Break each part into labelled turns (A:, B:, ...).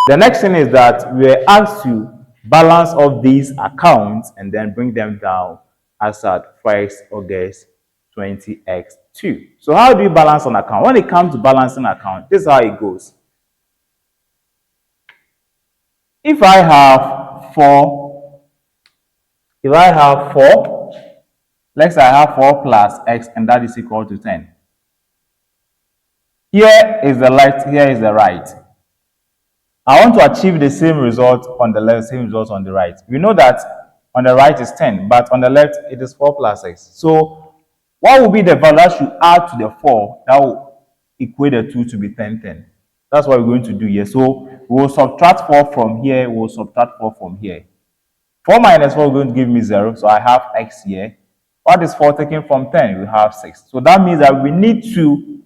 A: The next thing is that we are asked to balance of these accounts and then bring them down as at 1st August 20x2. So how do you balance an account? When it comes to balancing account, this is how it goes. If I have four, let's say I have 4 plus x and that is equal to 10. Here is the left, here is the right. I want to achieve the same result on the left, same result on the right. We know that on the right is 10, but on the left it is 4 plus x. So what will be the value that should add to the 4 that will equate the 2 to be 10, 10? That's what we're going to do here. So we will subtract 4 from here, we will subtract 4 from here. 4 minus 4 is going to give me 0, so I have x here. What is 4 taken from 10? We have 6. So that means that we need to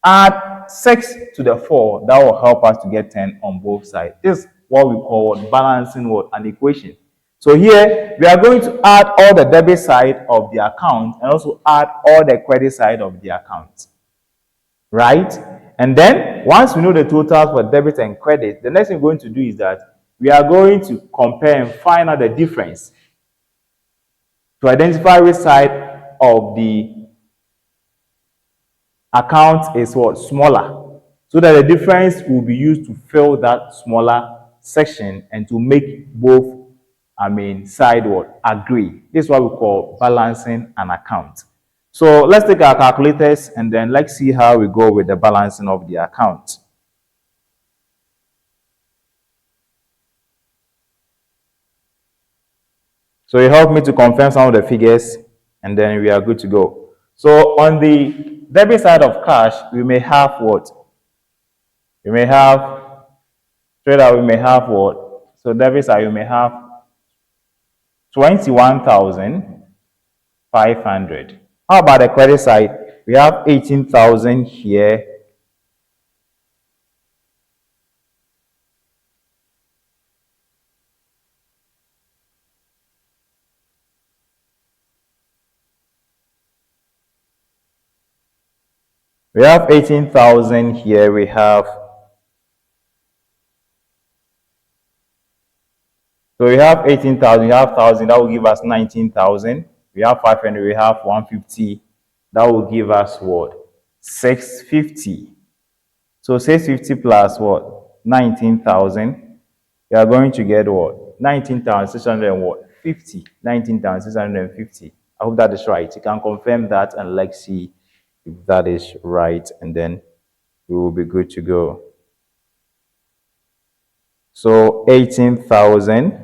A: add 6 to the 4. That will help us to get 10 on both sides. This is what we call balancing an equation. So here, we are going to add all the debit side of the account and also add all the credit side of the account. Right? And then, once we know the totals for debit and credit, the next thing we're going to do is that we are going to compare and find out the difference to identify which side of the account is what? Smaller. So that the difference will be used to fill that smaller section and to make both, side what? Agree. This is what we call balancing an account. So let's take our calculators and then let's see how we go with the balancing of the account. So you help me to confirm some of the figures and then we are good to go. So on the debit side of cash, we may have what? We may have, straight out, we may have what? So debit side, you may have 21,500. How about the credit side? We have 18,000 here. We have 18,000 here. We have, so we have 18,000, we have 1,000, that will give us 19,000. We have 500, we have 150, that will give us what? 650. So 650 plus what? 19,000. We are going to get what? 19,650. 19,650. I hope that is right. You can confirm that and let's see if that is right, and then we will be good to go. So 18,000.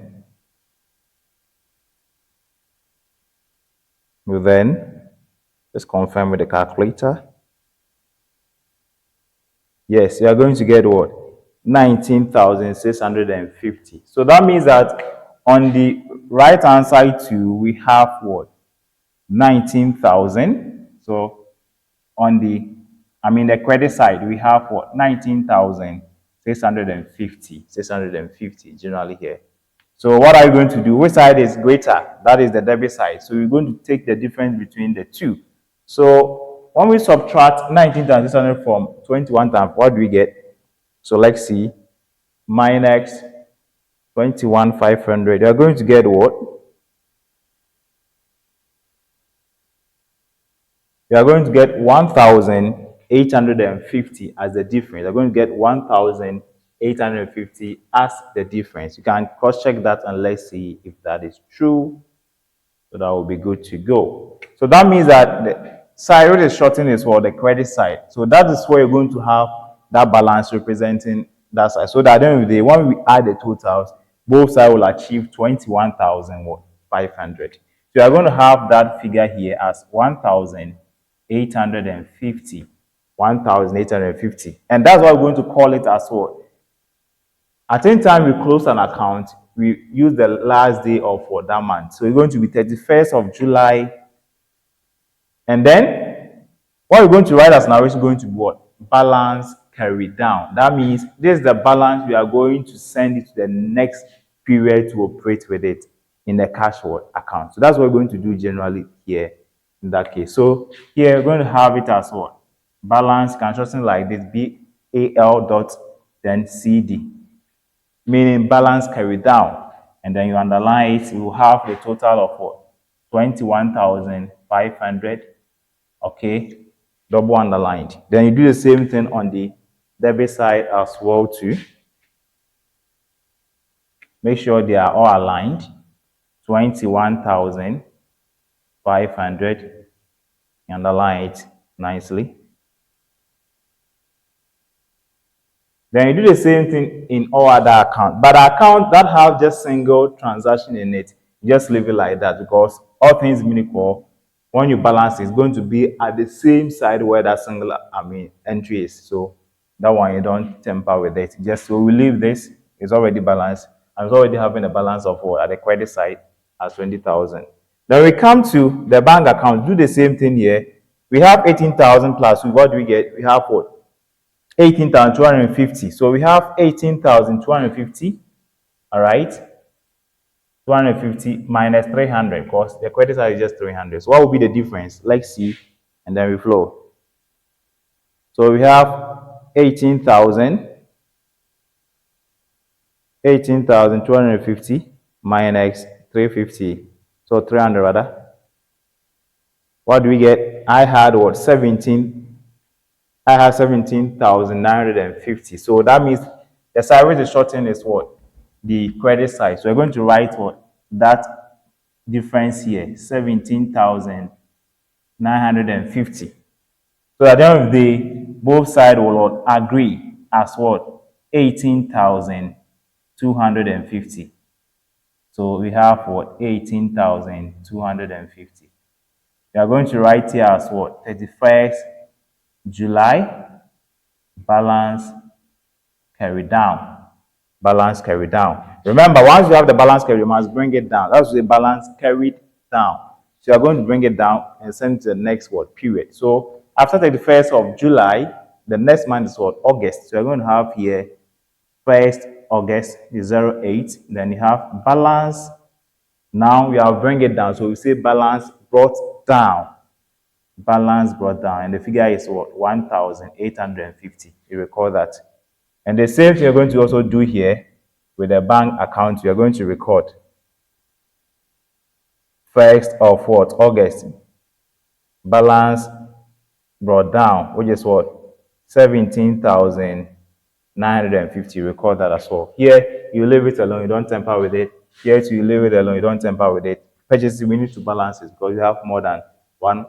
A: Then let's confirm with the calculator. Yes, you are going to get what? 19,650. So that means that on the right hand side too, we have what? 19,000. So on the, the credit side, we have what? 19,650. 650 generally here. So what are you going to do? Which side is greater? That is the debit side. So we're going to take the difference between the two. So when we subtract 19,600 from 21 times, what do we get? So let's see. Minus 21,500. You're going to get what? You are going to get 1,850 as the difference. You're going to get 1,850 as the difference. You can cross-check that and let's see if that is true. So that will be good to go. So that means that the side which is shortened is for the credit side. So that is where you're going to have that balance representing that side. So that at the end of the day, when we add the totals, both sides will achieve 21,500. So you are going to have that figure here as 1,850. 1,850. And that's why we're going to call it as what? At any time we close an account, we use the last day of that month. So it's going to be 31st of July. And then what we're going to write as narration is going to be what? Balance carried down. That means this is the balance we are going to send it to the next period to operate with it in the cash account. So that's what we're going to do generally here in that case. So here we're going to have it as what? Balance, can something like this, BAL dot then CD. meaning balance carried down. And then you underline it, you will have the total of what? 21,500. Okay, double underlined. Then you do the same thing on the debit side as well too. Make sure they are all aligned. 21,500. Underline it nicely. Then you do the same thing in all other accounts. But the account that have just single transaction in it, just leave it like that, because all things being equal, when you balance, it's going to be at the same side where that single entry is. So that one you don't tamper with it. Just so we leave this, it's already balanced. And it's already having a balance of what at the credit side as 20,000. Then we come to the bank account, do the same thing here. We have 18,000 plus. What do we get? We have what? 18,250. So we have 18,250. All right. 250 minus 300, because the credit side is just 300. So what will be the difference? Let's see. And then we flow. So we have 18,250 minus 350. So 300 rather. What do we get? I had what? 17,950. So that means the side which is shortened is what? The credit side. So we're going to write what? That difference here, 17,950. So at the end of the day, both sides will agree as what? 18,250. So we have what? 18,250. We are going to write here as what? 31st July, balance carried down. Balance carried down. Remember, once you have the balance carried, you must bring it down. That's the balance carried down. So you're going to bring it down and send to the next what? Period. So after 31st of July, the next month is what? August. So you're going to have here 1st August is 08. Then you have balance. Now we have bring it down. So we say balance brought down. Balance brought down. And the figure is what? 1,850. You recall that. And the same thing you're going to also do here with the bank account. You're going to record 1st of what? August. Balance brought down, which is what? 17,950. Record that as well. Here, you leave it alone. You don't tamper with it. Here, you leave it alone. You don't tamper with it. Purchases, we need to balance it because you have more than one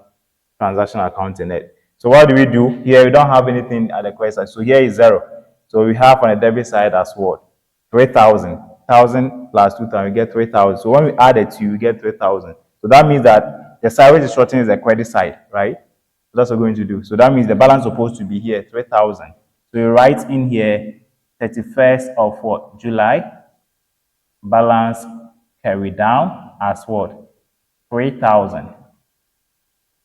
A: transaction account in it. So what do we do? Here, we don't have anything at the credit side. So here is 0. So we have on the debit side as what? 3,000. 1,000 plus 2,000, we get 3,000. So when we add it to you, we get 3,000. So that means that the side which is shortened is the credit side, right? So that's what we're going to do. So that means the balance is supposed to be here, 3,000. So you write in here 31st of what? July. Balance carried down as what? 3,000.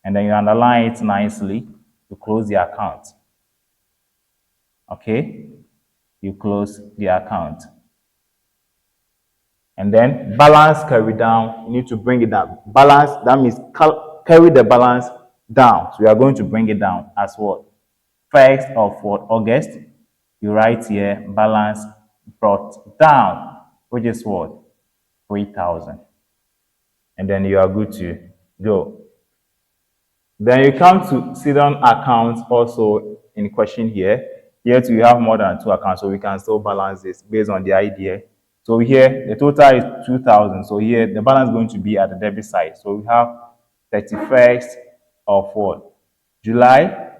A: And then you underline it nicely to close the account. Okay? You close the account. And then balance carried down, you need to bring it down. Balance, that means carry the balance down. So we are going to bring it down as what? 1st of what? August. You write here, balance brought down, which is what? 3,000. And then you are good to go. Then you come to sit-down accounts also in question here. Here too, you have more than 2 accounts, so we can still balance this based on the idea. So here, the total is 2,000. So here, the balance is going to be at the debit side. So we have 31st of what? July,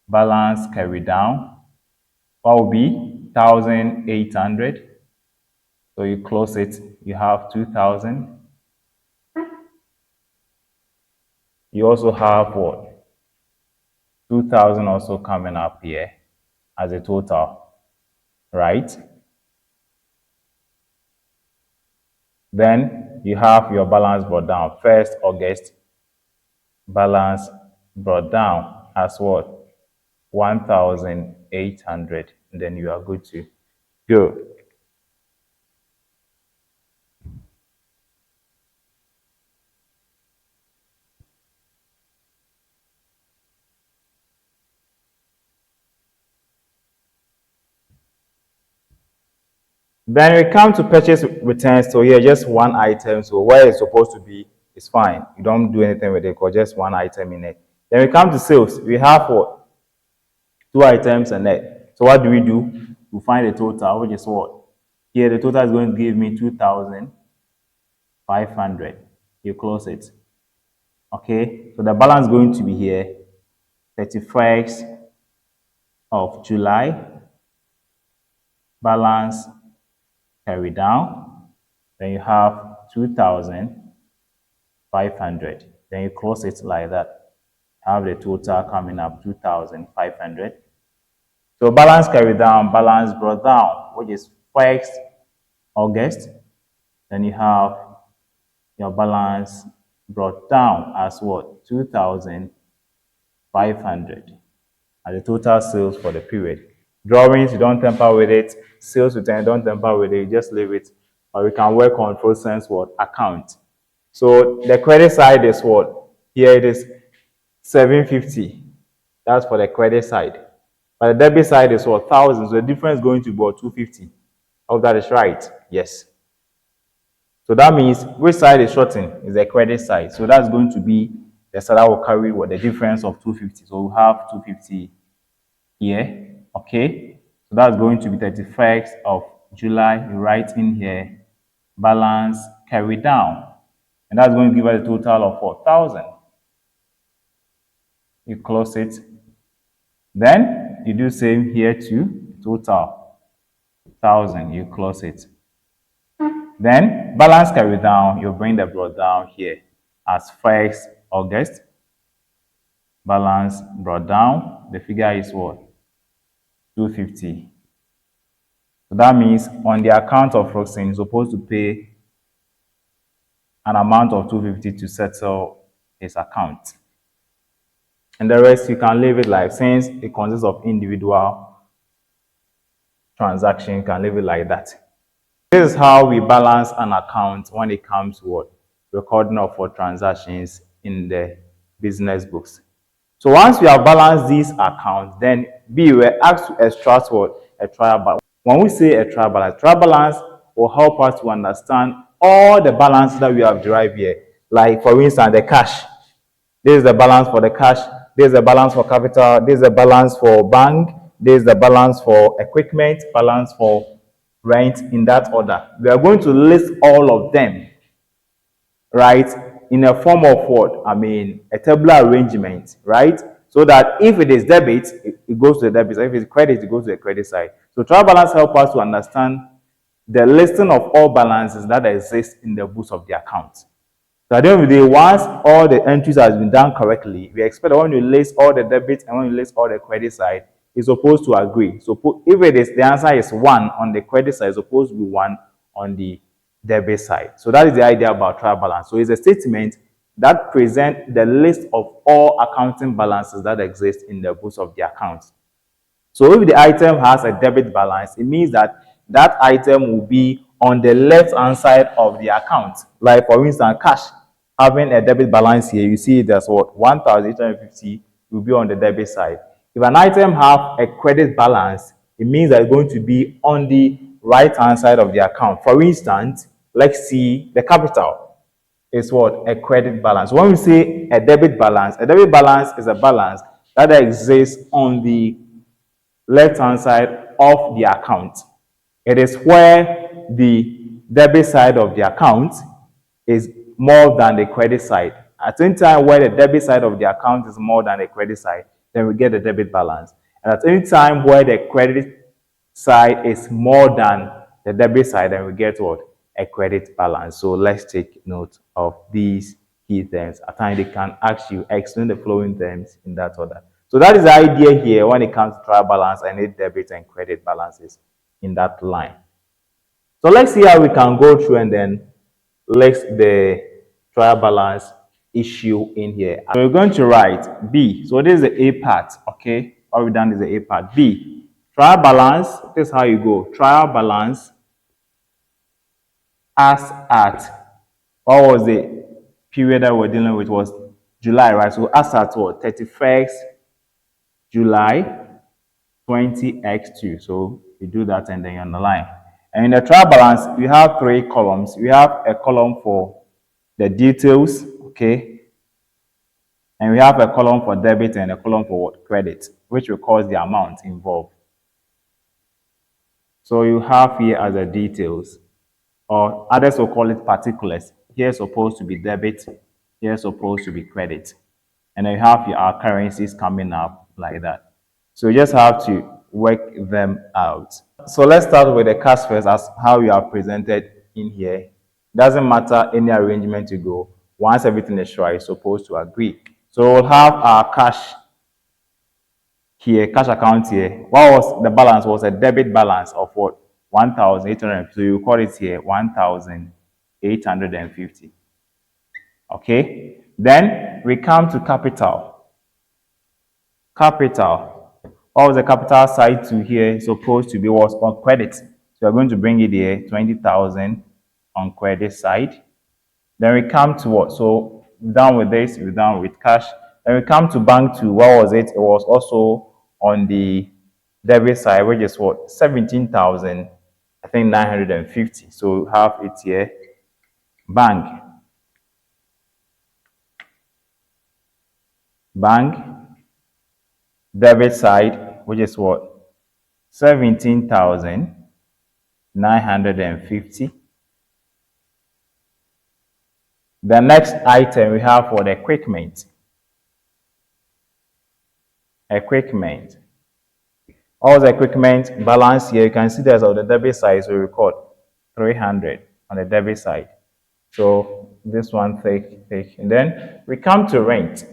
A: balance carried down. What will be? 1,800. So you close it, you have 2,000. You also have what? 2,000 also coming up here as a total, right? Then you have your balance brought down. 1st August, balance brought down as what? 1,800. And then you are good to go. Then we come to purchase returns. So here, just one item. So where it's supposed to be is fine. You don't do anything with it because just one item in it. Then we come to sales. We have what? Two items and net. So what do? We find the total, which is what? Here, the total is going to give me 2,500. You close it. Okay. So the balance is going to be here, 31st of July. Balance carry down. Then you have 2,500. Then you close it like that. Have the total coming up 2,500. So balance carry down, balance brought down, which is 1st August. Then you have your balance brought down as what? 2,500. And the total sales for the period. Drawings, you don't tamper with it. Sales return, don't tamper with it. You just leave it. Or we can work on process what? Account. So the credit side is what? Here it is 750. That's for the credit side. But the debit side is what? 1,000. So the difference is going to be about 250. Hope that is right. Yes. So that means which side is shorting is the credit side. So that's going to be the side that will carry what? The difference of 250. So we have 250 here. Okay. So that's going to be 31st of July. You write in here balance carry down. And that's going to give us a total of 4,000. You close it. Then you do same here too. Total 1,000. You close it. Then balance carry down. You bring the brought down here as 1st August. Balance brought down. The figure is what? 250. So that means on the account of Roxanne, you're supposed to pay an amount of 250 to settle his account. And the rest you can leave it like, since it consists of individual transaction, you can leave it like that. This is how we balance an account when it comes to what? Recording of what transactions in the business books. So once we have balanced these accounts, then B, we're asked to extract what? A trial balance. When we say a trial balance will help us to understand all the balances that we have derived here. Like, for instance, the cash. This is the balance for the cash. This is the balance for capital. This is the balance for bank. This is the balance for equipment, balance for rent, in that order. We are going to list all of them, right, in a form of what? I mean, a tabular arrangement, right? So that if it is debit, it goes to the debit side. If it's credit, it goes to the credit side. So trial balance helps us to understand the listing of all balances that exist in the books of the account. So at the end of the day, once all the entries has been done correctly, we expect that when you list all the debit and when you list all the credit side, it's supposed to agree. So if it is, the answer is 1 on the credit side, it's supposed to be 1 on the debit side. So that is the idea about trial balance. So it's a statement that presents the list of all accounting balances that exist in the books of the account. So if the item has a debit balance, it means that that item will be on the left-hand side of the account. Like, for instance, cash having a debit balance here, you see there's what? 1,850 will be on the debit side. If an item have a credit balance, it means that it's going to be on the right-hand side of the account. For instance, let's see the capital is what? A credit balance. When we say a debit balance is a balance that exists on the left-hand side of the account. It is where the debit side of the account is more than the credit side. At any time where the debit side of the account is more than the credit side, then we get the debit balance. And at any time where the credit side is more than the debit side, then we get what? A credit balance. So let's take note of these key terms. At times they can ask you explain the following terms in that order. So that is the idea here when it comes to trial balance. I need debit and credit balances in that line. So let's see how we can go through and then list the trial balance issue in here. So we're going to write B. So this is the A part, okay? All we've done is the A part. B, trial balance. This is how you go. Trial balance as at, what was the period that we're dealing with? Was July, right? So as at what? 31st July 20x2. So you do that and then you're on the line. And in the trial balance, we have three columns. We have a column for the details, okay? And we have a column for debit and a column for what? Credit, which records the amount involved. So you have here as the details, or others will call it particulars. Here is supposed to be debit, here is supposed to be credit. And then you have our currencies coming up like that. So you just have to work them out. So let's start with the cash first, as how you are presented in here. Doesn't matter any arrangement you go. Once everything is right, you're supposed to agree. So we'll have our cash here, cash account here. What was the balance? Was a debit balance of what? 1,800. So you call it here 1,850. Okay. Then we come to capital. Capital. What was the capital side to here? Supposed to be was on credit. So we're going to bring it here 20,000 on credit side. Then we come to what? So we're done with this. We're done with cash. Then we come to bank 2. What was it? It was also on the debit side, which is what? 17,000, I think 950. So we have it here. Bank. Debit side, which is what? 17,950. The next item we have for the equipment. Equipment. All the equipment balance here, you can see there's on the debit side, so we record 300 on the debit side. So this one take. And then we come to rent.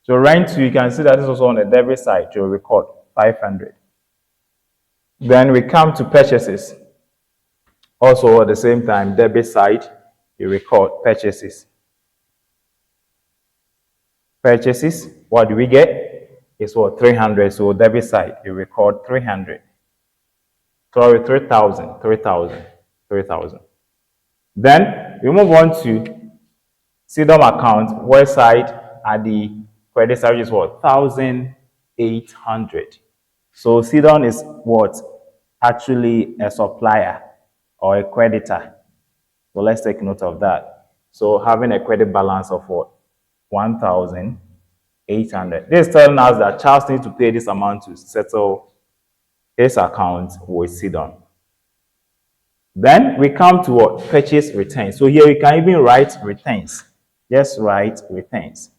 A: So rent, you can see that this is also on the debit side, so we record 500. Then we come to purchases. Also at the same time, debit side, you record purchases. Purchases, what do we get? It's what? 300. So debit side, you record 300. Sorry, 3,000. Then we move on to CDOM account, where side at the credit side is what? 1,800. So CDOM is what? Actually a supplier or a creditor. So let's take note of that. So having a credit balance of what? 1,800. This is telling us that Charles needs to pay this amount to settle his account with CDOM. Then we come to what? Purchase returns. So here you can even write returns. Just write returns.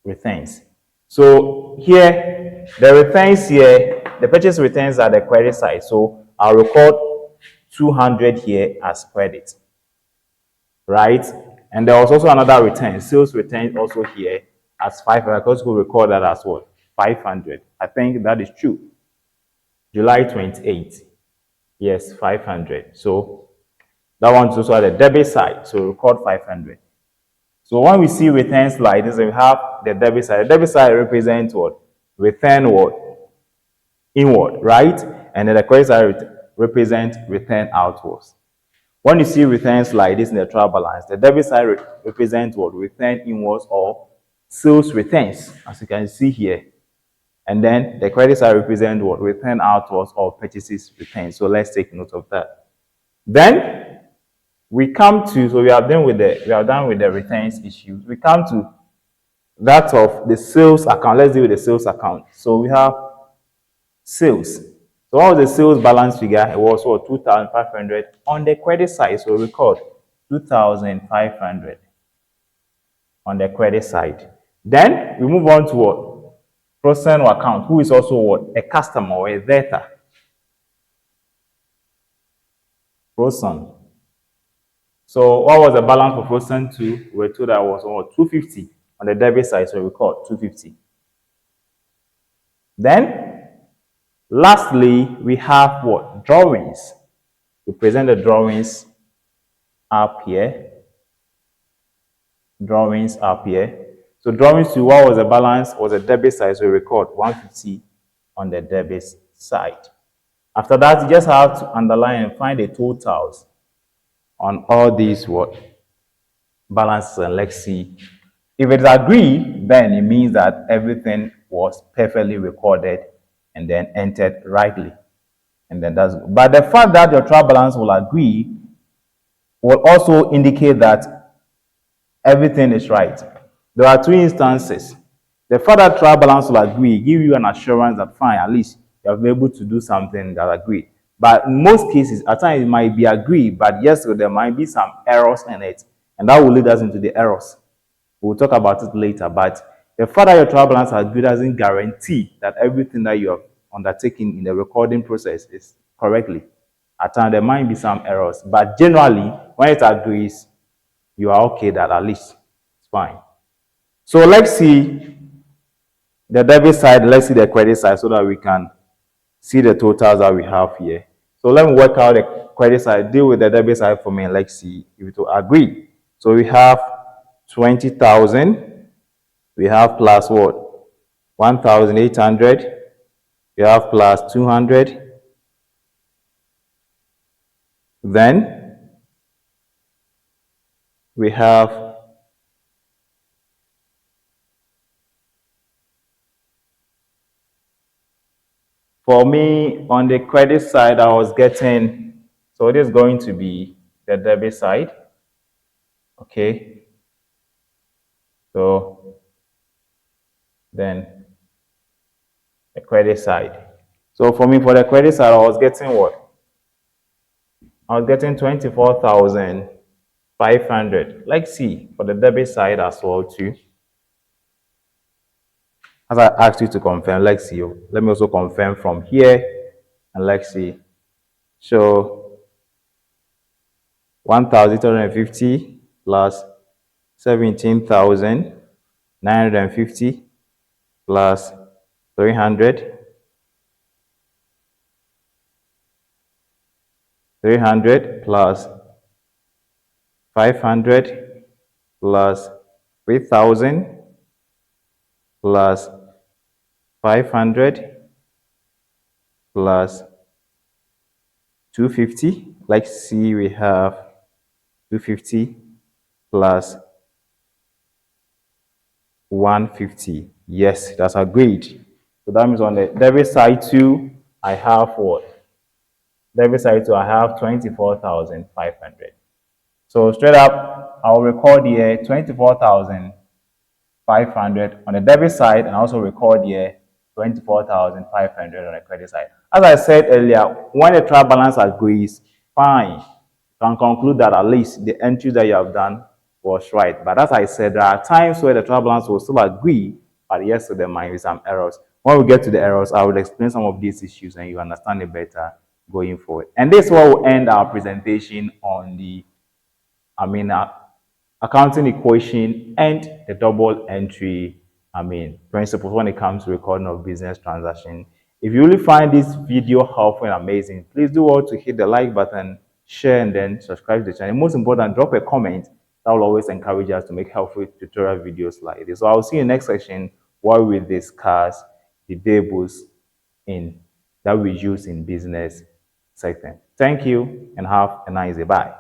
A: Returns. So here, the returns here, the purchase returns are the credit side. So I'll record 200 here as credit. Right? And there was also another return, sales return also here as 500. Because we record that as what? 500. I think that is true. July 28th. Yes, 500. So that one's also at the debit side. So record 500. So when we see returns like this, we have the debit side. The debit side represents what? Return what? Inward, right? And then the credit side represents return outwards. When you see returns like this in the trial balance, the debit side represents what? Return inwards or sales returns, as you can see here. And then the credit side represents what? Return outwards or purchases returns. So let's take note of that. Then we come to, so we are done with the returns issues. We come to that of the sales account. Let's deal with the sales account. So we have sales. So what was the sales balance figure? It was what? 2,500 on the credit side. So we record 2,500 on the credit side. Then we move on to what? Person account, who is also what? A customer or a debtor. Person. So what was the balance for person 2? We were told that was what? 250 on the debit side. So we record 250. Then lastly, we have what? Drawings. We present the drawings up here. Drawings up here. So drawings to what was the balance? Was the debit side. So we record 150 on the debit side. After that, you just have to underline and find the totals on all these what? Balances. And let's see. If it's agreed, then it means that everything was perfectly recorded and then entered rightly. and then that's good. But the fact that your trial balance will agree will also indicate that everything is right. There are two instances. The fact that trial balance will agree give you an assurance that fine, at least you have been able to do something that agree. But in most cases, at times it might be agreed, but yes, there might be some errors in it, and that will lead us into the errors. We'll talk about it later. But the fact that your trial balance agreed doesn't guarantee that everything that you have undertaken in the recording process is correctly. At times there might be some errors, but generally, when it agrees, you are okay that at least it's fine. So let's see the debit side, let's see the credit side so that we can see the totals that we have here. So let me work out the credit side, deal with the debit side for me. Let's see if it will agree. So we have 20,000. We have plus what? 1,800. We have plus 200. Then we have for me on the credit side, I was getting, so it is going to be the debit side. Okay. So then the credit side. So for me, for the credit side, I was getting what? I was getting 24,500. Let's see for the debit side as well too. As I asked you to confirm, let's see. Let me also confirm from here and let's see. So 1,850 plus 17,950 plus 300. 300 plus 500 plus 3,000 plus 500 plus 250. Let's see, we have 250 plus 150. Yes, that's agreed. So that means on the debit side too, I have what? Debit side too, I have 24,500. So straight up, I'll record here 24,500 on the debit side and also record here 24,500 on the credit side. As I said earlier, when the trial balance agrees, fine. You can conclude that at least the entry that you have done was right. But as I said, there are times where the trial balance will still agree, but yes, so there might be some errors. When we get to the errors, I will explain some of these issues and you understand it better going forward. And this is what will end our presentation on the accounting equation and the double entry, principles when it comes to recording of business transaction. If you really find this video helpful and amazing, please do well to hit the like button, share, and then subscribe to the channel. Most important, drop a comment. That will always encourage us to make helpful tutorial videos like this. So I'll see you in the next section where we discuss the tables that we use in business segment. Thank you and have a nice day. Bye.